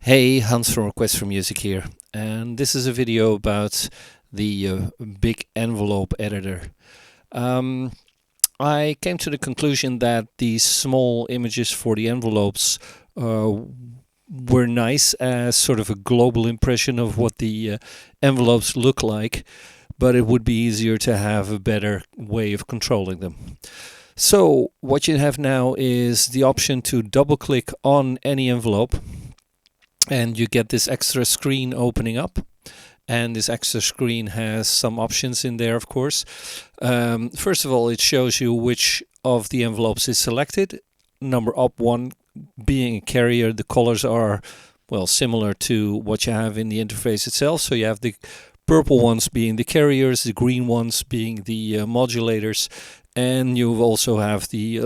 Hey, Hans from Request for Music here, and this is a video about the big envelope editor. Um, I came to the conclusion that these small images for the envelopes were nice as sort of a global impression of what the envelopes look like, but it would be easier to have a better way of controlling them. So what you have now is the option to double click on any envelope, and you get this extra screen opening up, and this extra screen has some options in there, of course. First of all, it shows you which of the envelopes is selected. Number up one being a carrier. The colors are, well, similar to what you have in the interface itself. So you have the purple ones being the carriers, the green ones being the modulators, and you also have the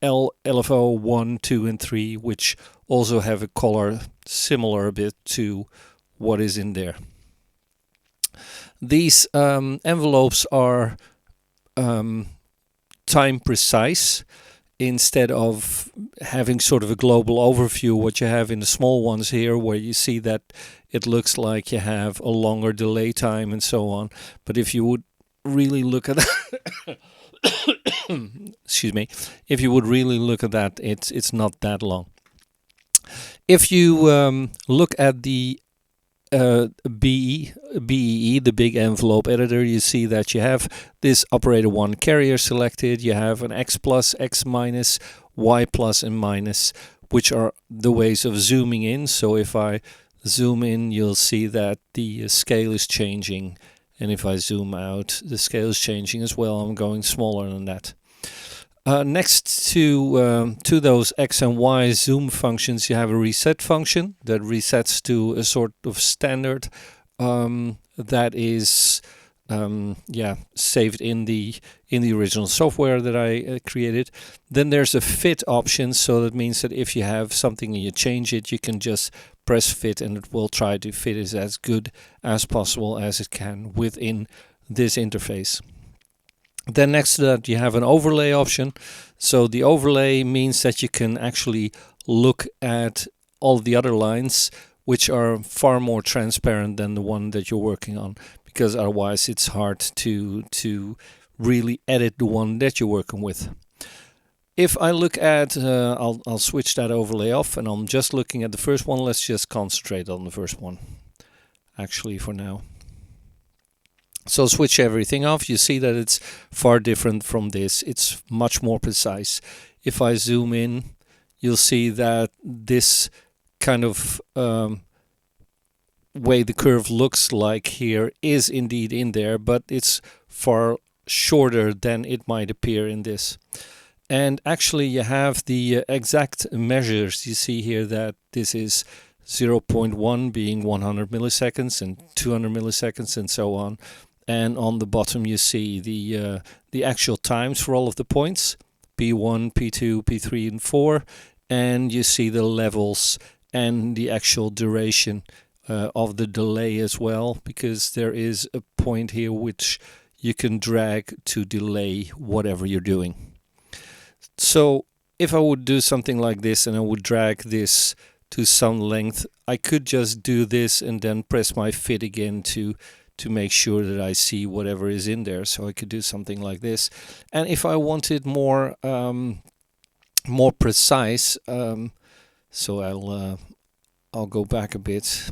LFO 1, 2 and 3, which also have a color similar a bit to what is in there. These envelopes are time precise instead of having sort of a global overview, what you have in the small ones here, where you see that it looks like you have a longer delay time and so on. But if you would really look at that excuse me, if you would really look at that, it's not that long. If you look at the BEE, the big envelope editor, you see that you have this operator 1 carrier selected. You have an X plus, X minus, Y plus and minus, which are the ways of zooming in. So if I zoom in, you'll see that the scale is changing. And if I zoom out, the scale is changing as well. I'm going smaller than that. Next to those X and Y zoom functions, you have a reset function that resets to a sort of standard that is saved in the original software that I created. Then there's a fit option, so that means that if you have something and you change it, you can just press fit and it will try to fit it as good as possible as it can within this interface. Then next to that you have an overlay option. So the overlay means that you can actually look at all the other lines, which are far more transparent than the one that you're working on, because otherwise it's hard to really edit the one that you're working with. If I look at, I'll switch that overlay off and I'm just looking at the first one. Let's just concentrate on the first one, actually, for now. So switch everything off. You see that it's far different from this. It's much more precise. If I zoom in, you'll see that this kind of way the curve looks like here is indeed in there, but it's far shorter than it might appear in this. And actually you have the exact measures. You see here that this is 0.1 being 100 milliseconds and 200 milliseconds and so on. And on the bottom you see the actual times for all of the points, P1, P2, P3 and 4, and you see the levels and the actual duration of the delay as well, because there is a point here which you can drag to delay whatever you're doing. So if I would do something like this and I would drag this to some length, I could just do this and then press my fit again to make sure that I see whatever is in there. So I could do something like this. And if I wanted more more precise, so I'll go back a bit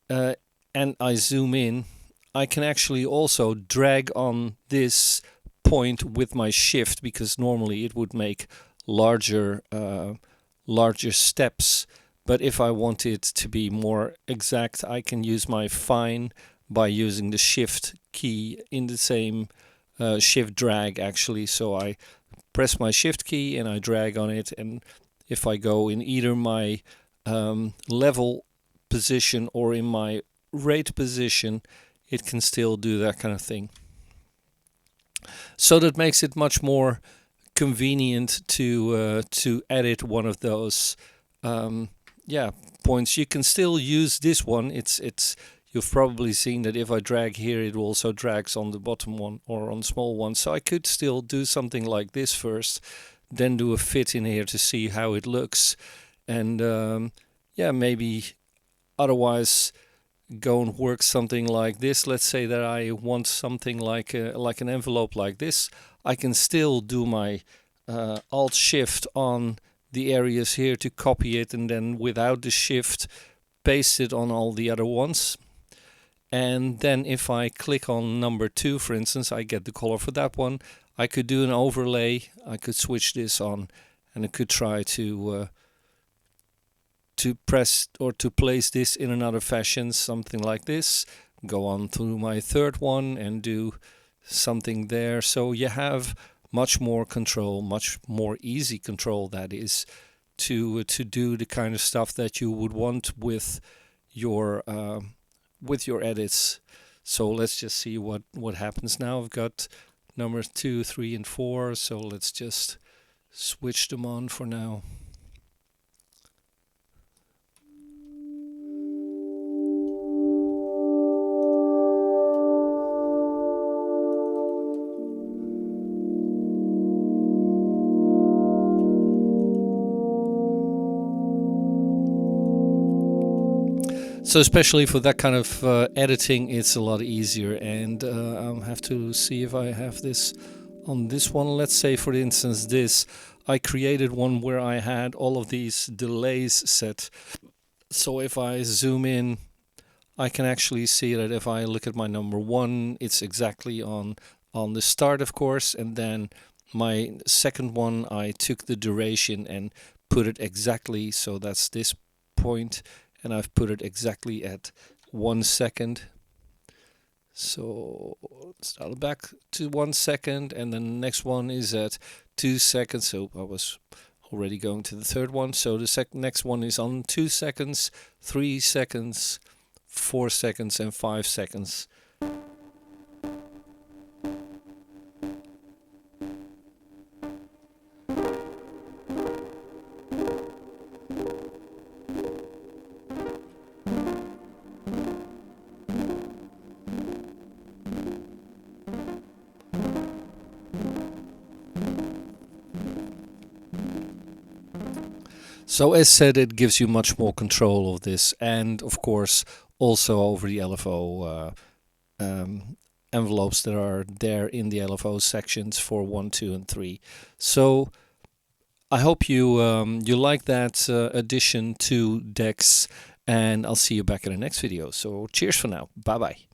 and I zoom in, I can actually also drag on this point with my shift, because normally it would make larger steps. But if I want it to be more exact, I can use my fine by using the shift key in the same shift drag actually. So I press my shift key and I drag on it, and if I go in either my level position or in my rate position, it can still do that kind of thing. So that makes it much more convenient to edit one of those points. You can still use this one. You've probably seen that if I drag here, it also drags on the bottom one or on the small one. So I could still do something like this first, then do a fit in here to see how it looks, and yeah, maybe otherwise go and work something like this. Let's say that I want something like an envelope like this. I can still do my Alt Shift on the areas here to copy it, and then without the shift paste it on all the other ones. And then if I click on number 2, for instance, I get the color for that one. I could do an overlay. I could switch this on, and I could try to press or to place this in another fashion, something like this. Go on to my third one and do something there. So you have much more control, much more easy control, that is, to do the kind of stuff that you would want with your edits. So let's just see what happens now. I've got numbers 2, 3, and 4. So let's just switch them on for now. So especially for that kind of editing, it's a lot easier. And I'll have to see if I have this on this one. Let's say, for instance, this. I created one where I had all of these delays set. So if I zoom in, I can actually see that if I look at my number 1, it's exactly on the start, of course. And then my second one, I took the duration and put it exactly, so that's this point, and I've put it exactly at 1 second. So let's dial it back to 1 second, and then the next one is at 2 seconds. So I was already going to the third one. So the next one is on 2 seconds, 3 seconds, 4 seconds, and 5 seconds. So as said, it gives you much more control of this, and of course also over the LFO envelopes that are there in the LFO sections for 1, 2, and 3. So I hope you you like that addition to Dex, and I'll see you back in the next video. So cheers for now. Bye bye.